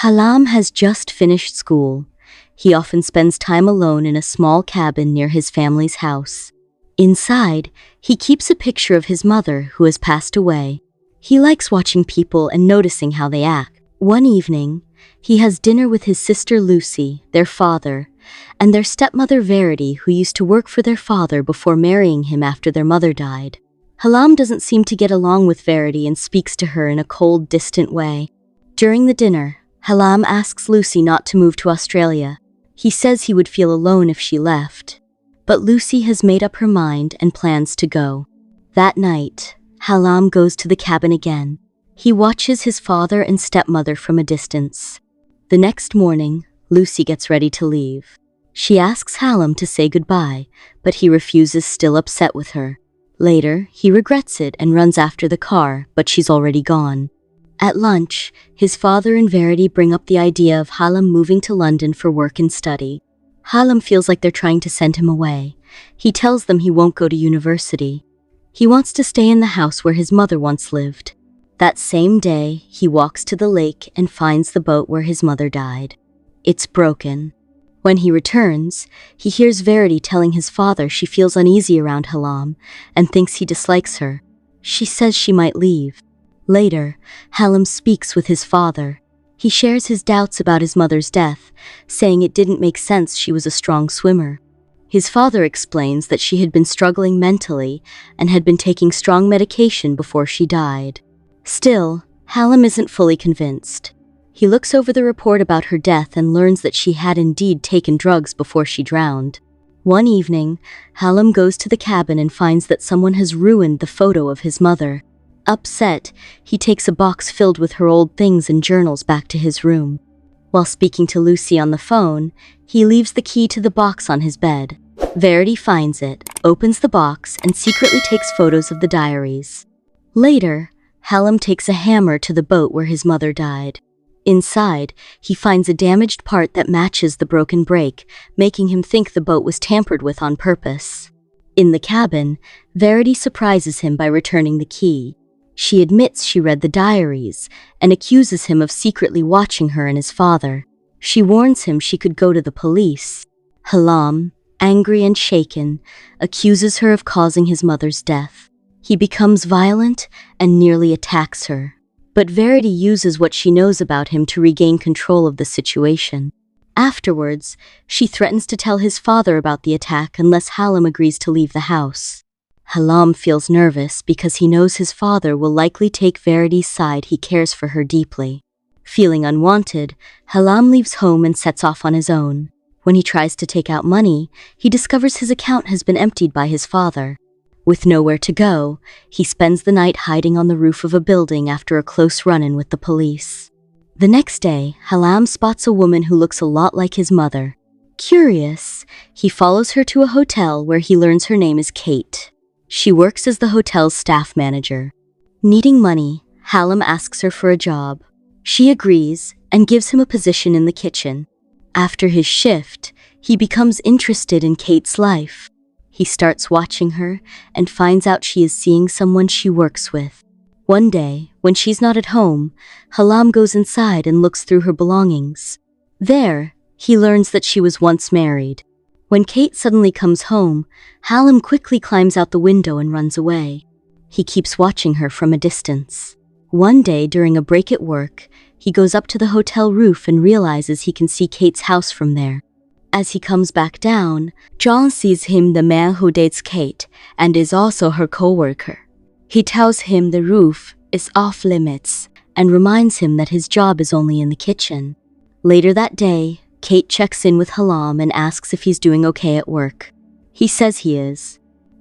Halam has just finished school. He often spends time alone in a small cabin near his family's house. Inside, he keeps a picture of his mother who has passed away. He likes watching people and noticing how they act. One evening, he has dinner with his sister Lucy, their father, and their stepmother Verity, who used to work for their father before marrying him after their mother died. Halam doesn't seem to get along with Verity and speaks to her in a cold, distant way. During the dinner, Halam asks Lucy not to move to Australia. He says he would feel alone if she left. But Lucy has made up her mind and plans to go. That night, Halam goes to the cabin again. He watches his father and stepmother from a distance. The next morning, Lucy gets ready to leave. She asks Halam to say goodbye, but he refuses, still upset with her. Later, he regrets it and runs after the car, but she's already gone. At lunch, his father and Verity bring up the idea of Halam moving to London for work and study. Halam feels like they're trying to send him away. He tells them he won't go to university. He wants to stay in the house where his mother once lived. That same day, he walks to the lake and finds the boat where his mother died. It's broken. When he returns, he hears Verity telling his father she feels uneasy around Halam and thinks he dislikes her. She says she might leave. Later, Halam speaks with his father. He shares his doubts about his mother's death, saying it didn't make sense she was a strong swimmer. His father explains that she had been struggling mentally and had been taking strong medication before she died. Still, Halam isn't fully convinced. He looks over the report about her death and learns that she had indeed taken drugs before she drowned. One evening, Halam goes to the cabin and finds that someone has ruined the photo of his mother. Upset, he takes a box filled with her old things and journals back to his room. While speaking to Lucy on the phone, he leaves the key to the box on his bed. Verity finds it, opens the box, and secretly takes photos of the diaries. Later, Halam takes a hammer to the boat where his mother died. Inside, he finds a damaged part that matches the broken brake, making him think the boat was tampered with on purpose. In the cabin, Verity surprises him by returning the key. She admits she read the diaries and accuses him of secretly watching her and his father. She warns him she could go to the police. Halam, angry and shaken, accuses her of causing his mother's death. He becomes violent and nearly attacks her. But Verity uses what she knows about him to regain control of the situation. Afterwards, she threatens to tell his father about the attack unless Halam agrees to leave the house. Halam feels nervous because he knows his father will likely take Verity's side. He cares for her deeply. Feeling unwanted, Halam leaves home and sets off on his own. When he tries to take out money, he discovers his account has been emptied by his father. With nowhere to go, he spends the night hiding on the roof of a building after a close run-in with the police. The next day, Halam spots a woman who looks a lot like his mother. Curious, he follows her to a hotel where he learns her name is Kate. She works as the hotel's staff manager. Needing money, Halam asks her for a job. She agrees and gives him a position in the kitchen. After his shift, he becomes interested in Kate's life. He starts watching her and finds out she is seeing someone she works with. One day, when she's not at home, Halam goes inside and looks through her belongings. There, he learns that she was once married. When Kate suddenly comes home, Halam quickly climbs out the window and runs away. He keeps watching her from a distance. One day, during a break at work, he goes up to the hotel roof and realizes he can see Kate's house from there. As he comes back down, John sees him, the man who dates Kate and is also her co-worker. He tells him the roof is off limits and reminds him that his job is only in the kitchen. Later that day, Kate checks in with Halam and asks if he's doing okay at work. He says he is.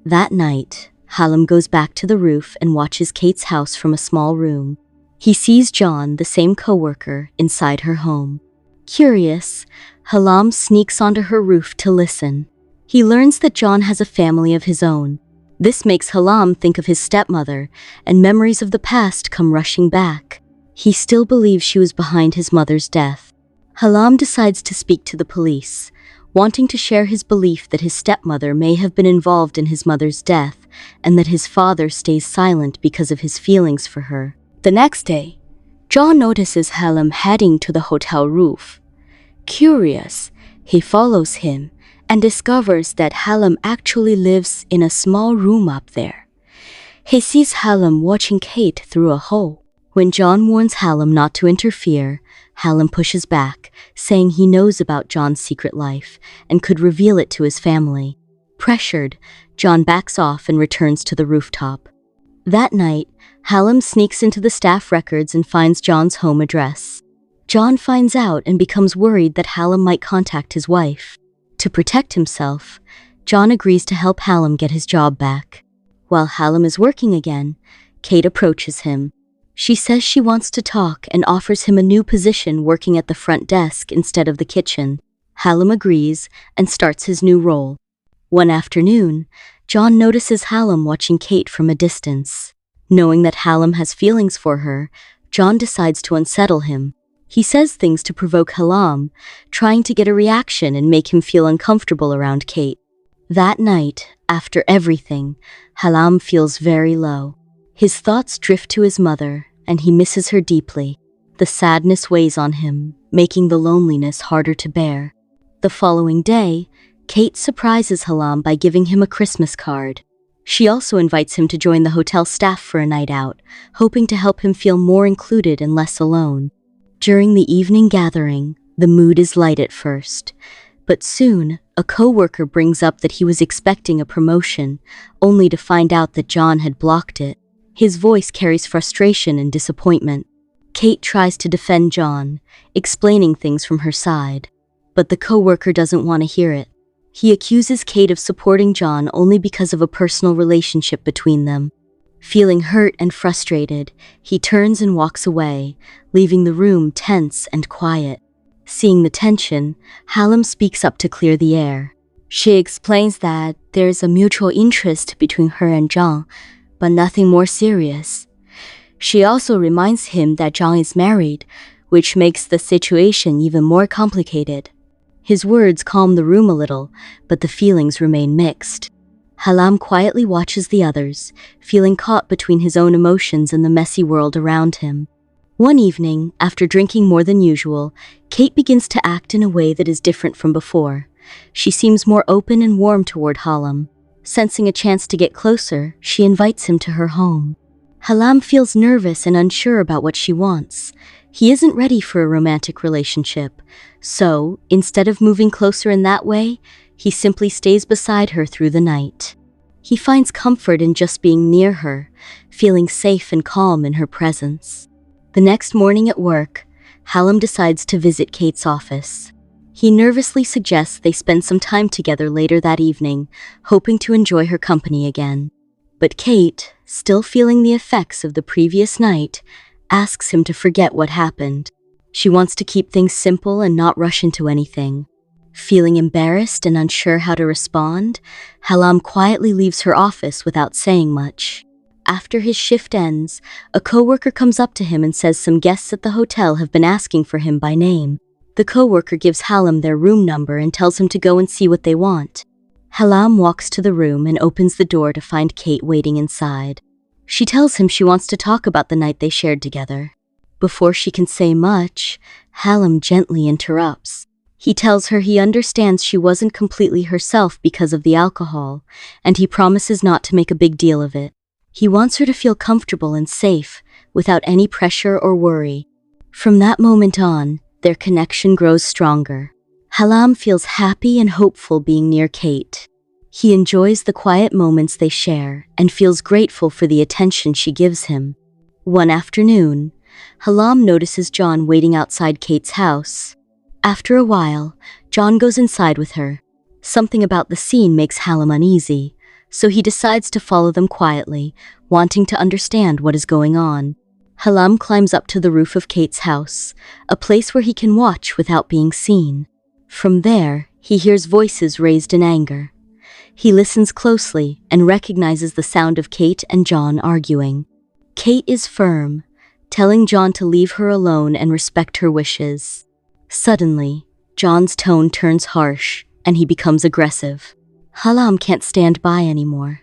That night, Halam goes back to the roof and watches Kate's house from a small room. He sees John, the same co-worker, inside her home. Curious, Halam sneaks onto her roof to listen. He learns that John has a family of his own. This makes Halam think of his stepmother, and memories of the past come rushing back. He still believes she was behind his mother's death. Halam decides to speak to the police, wanting to share his belief that his stepmother may have been involved in his mother's death and that his father stays silent because of his feelings for her. The next day, John notices Hallam heading to the hotel roof. Curious, he follows him and discovers that Hallam actually lives in a small room up there. He sees Hallam watching Kate through a hole. When John warns Hallam not to interfere, Hallam pushes back, saying he knows about John's secret life and could reveal it to his family. Pressured, John backs off and returns to the rooftop. That night, Hallam sneaks into the staff records and finds John's home address. John finds out and becomes worried that Hallam might contact his wife. To protect himself, John agrees to help Hallam get his job back. While Hallam is working again, Kate approaches him. She says she wants to talk and offers him a new position working at the front desk instead of the kitchen. Hallam agrees and starts his new role. One afternoon, John notices Hallam watching Kate from a distance. Knowing that Hallam has feelings for her, John decides to unsettle him. He says things to provoke Hallam, trying to get a reaction and make him feel uncomfortable around Kate. That night, after everything, Hallam feels very low. His thoughts drift to his mother, and he misses her deeply. The sadness weighs on him, making the loneliness harder to bear. The following day, Kate surprises Hallam by giving him a Christmas card. She also invites him to join the hotel staff for a night out, hoping to help him feel more included and less alone. During the evening gathering, the mood is light at first, but soon a co-worker brings up that he was expecting a promotion, only to find out that John had blocked it. His voice carries frustration and disappointment. Kate tries to defend John, explaining things from her side, but the co-worker doesn't want to hear it. He accuses Kate of supporting John only because of a personal relationship between them. Feeling hurt and frustrated, he turns and walks away, leaving the room tense and quiet. Seeing the tension, Hallam speaks up to clear the air. She explains that there's a mutual interest between her and John, but nothing more serious. She also reminds him that John is married, which makes the situation even more complicated. His words calm the room a little, but the feelings remain mixed. Hallam quietly watches the others, feeling caught between his own emotions and the messy world around him. One evening, after drinking more than usual, Kate begins to act in a way that is different from before. She seems more open and warm toward Hallam. Sensing a chance to get closer, she invites him to her home. Hallam feels nervous and unsure about what she wants. He isn't ready for a romantic relationship, so, instead of moving closer in that way, he simply stays beside her through the night. He finds comfort in just being near her, feeling safe and calm in her presence. The next morning at work, Hallam decides to visit Kate's office. He nervously suggests they spend some time together later that evening, hoping to enjoy her company again. But Kate, still feeling the effects of the previous night, asks him to forget what happened. She wants to keep things simple and not rush into anything. Feeling embarrassed and unsure how to respond, Hallam quietly leaves her office without saying much. After his shift ends, a coworker comes up to him and says some guests at the hotel have been asking for him by name. The coworker gives Hallam their room number and tells him to go and see what they want. Hallam walks to the room and opens the door to find Kate waiting inside. She tells him she wants to talk about the night they shared together. Before she can say much, Hallam gently interrupts. He tells her he understands she wasn't completely herself because of the alcohol, and he promises not to make a big deal of it. He wants her to feel comfortable and safe, without any pressure or worry. From that moment on, their connection grows stronger. Hallam feels happy and hopeful being near Kate. He enjoys the quiet moments they share and feels grateful for the attention she gives him. One afternoon, Hallam notices John waiting outside Kate's house. After a while, John goes inside with her. Something about the scene makes Hallam uneasy, so he decides to follow them quietly, wanting to understand what is going on. Hallam climbs up to the roof of Kate's house, a place where he can watch without being seen. From there, he hears voices raised in anger. He listens closely and recognizes the sound of Kate and John arguing. Kate is firm, telling John to leave her alone and respect her wishes. Suddenly, John's tone turns harsh, and he becomes aggressive. Hallam can't stand by anymore.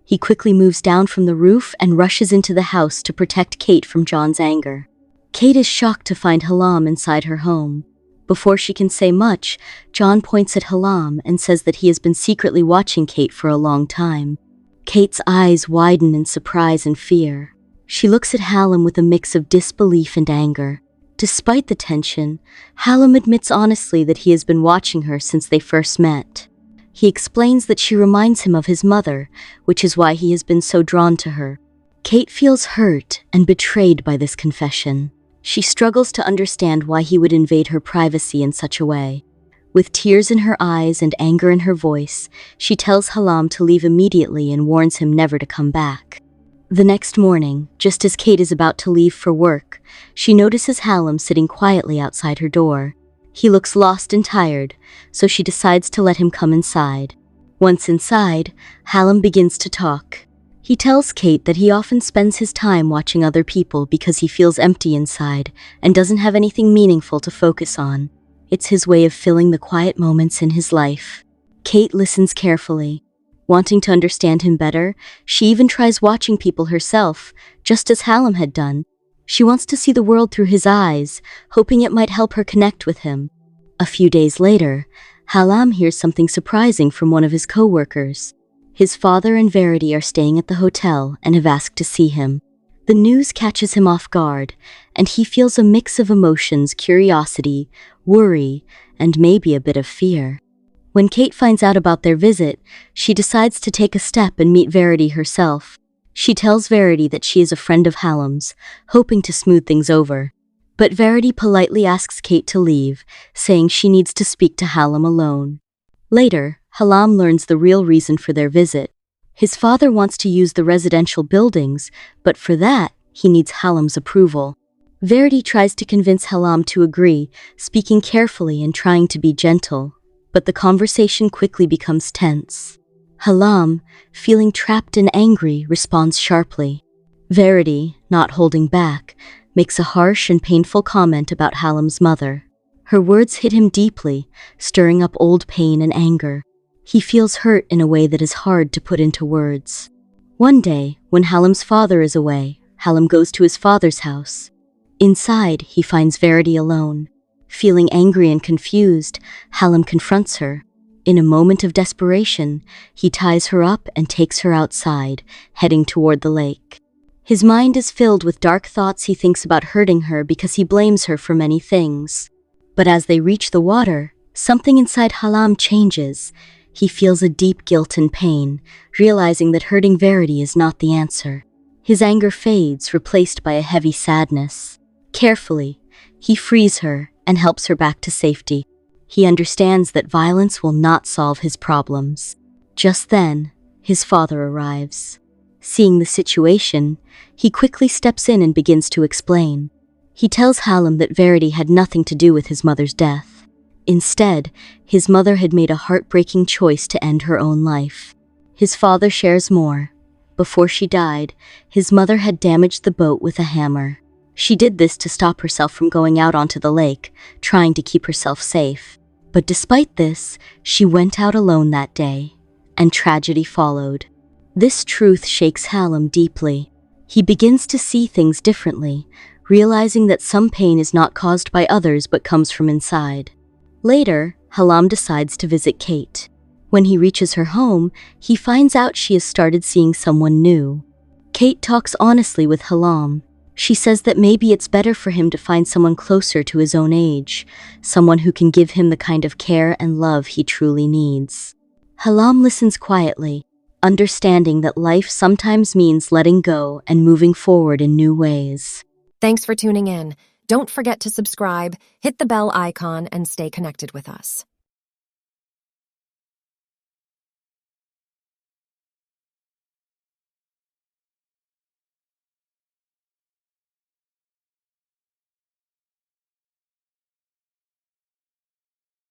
He quickly moves down from the roof and rushes into the house to protect Kate from John's anger. Kate is shocked to find Halam inside her home. Before she can say much, John points at Halam and says that he has been secretly watching Kate for a long time. Kate's eyes widen in surprise and fear. She looks at Halam with a mix of disbelief and anger. Despite the tension, Halam admits honestly that he has been watching her since they first met. He explains that she reminds him of his mother, which is why he has been so drawn to her. Kate feels hurt and betrayed by this confession. She struggles to understand why he would invade her privacy in such a way. With tears in her eyes and anger in her voice, she tells Halam to leave immediately and warns him never to come back. The next morning, just as Kate is about to leave for work, she notices Halam sitting quietly outside her door. He looks lost and tired, so she decides to let him come inside. Once inside, Halam begins to talk. He tells Kate that he often spends his time watching other people because he feels empty inside and doesn't have anything meaningful to focus on. It's his way of filling the quiet moments in his life. Kate listens carefully. Wanting to understand him better, she even tries watching people herself, just as Halam had done. She wants to see the world through his eyes, hoping it might help her connect with him. A few days later, Halam hears something surprising from one of his co-workers. His father and Verity are staying at the hotel and have asked to see him. The news catches him off guard, and he feels a mix of emotions: curiosity, worry, and maybe a bit of fear. When Kate finds out about their visit, she decides to take a step and meet Verity herself. She tells Verity that she is a friend of Halam's, hoping to smooth things over. But Verity politely asks Kate to leave, saying she needs to speak to Halam alone. Later, Halam learns the real reason for their visit. His father wants to use the residential buildings, but for that, he needs Halam's approval. Verity tries to convince Halam to agree, speaking carefully and trying to be gentle, but the conversation quickly becomes tense. Halam, feeling trapped and angry, responds sharply. Verity, not holding back, makes a harsh and painful comment about Halam's mother. Her words hit him deeply, stirring up old pain and anger. He feels hurt in a way that is hard to put into words. One day, when Halam's father is away, Halam goes to his father's house. Inside, he finds Verity alone. Feeling angry and confused, Halam confronts her. In a moment of desperation, he ties her up and takes her outside, heading toward the lake. His mind is filled with dark thoughts. He thinks about hurting her because he blames her for many things. But as they reach the water, something inside Halam changes. He feels a deep guilt and pain, realizing that hurting Verity is not the answer. His anger fades, replaced by a heavy sadness. Carefully, he frees her and helps her back to safety. He understands that violence will not solve his problems. Just then, his father arrives. Seeing the situation, he quickly steps in and begins to explain. He tells Halam that Verity had nothing to do with his mother's death. Instead, his mother had made a heartbreaking choice to end her own life. His father shares more. Before she died, his mother had damaged the boat with a hammer. She did this to stop herself from going out onto the lake, trying to keep herself safe. But despite this, she went out alone that day, and tragedy followed. This truth shakes Halam deeply. He begins to see things differently, realizing that some pain is not caused by others but comes from inside. Later, Halam decides to visit Kate. When he reaches her home, he finds out she has started seeing someone new. Kate talks honestly with Halam. She says that maybe it's better for him to find someone closer to his own age, someone who can give him the kind of care and love he truly needs. Halam listens quietly, understanding that life sometimes means letting go and moving forward in new ways. Thanks for tuning in. Don't forget to subscribe, hit the bell icon, and stay connected with us.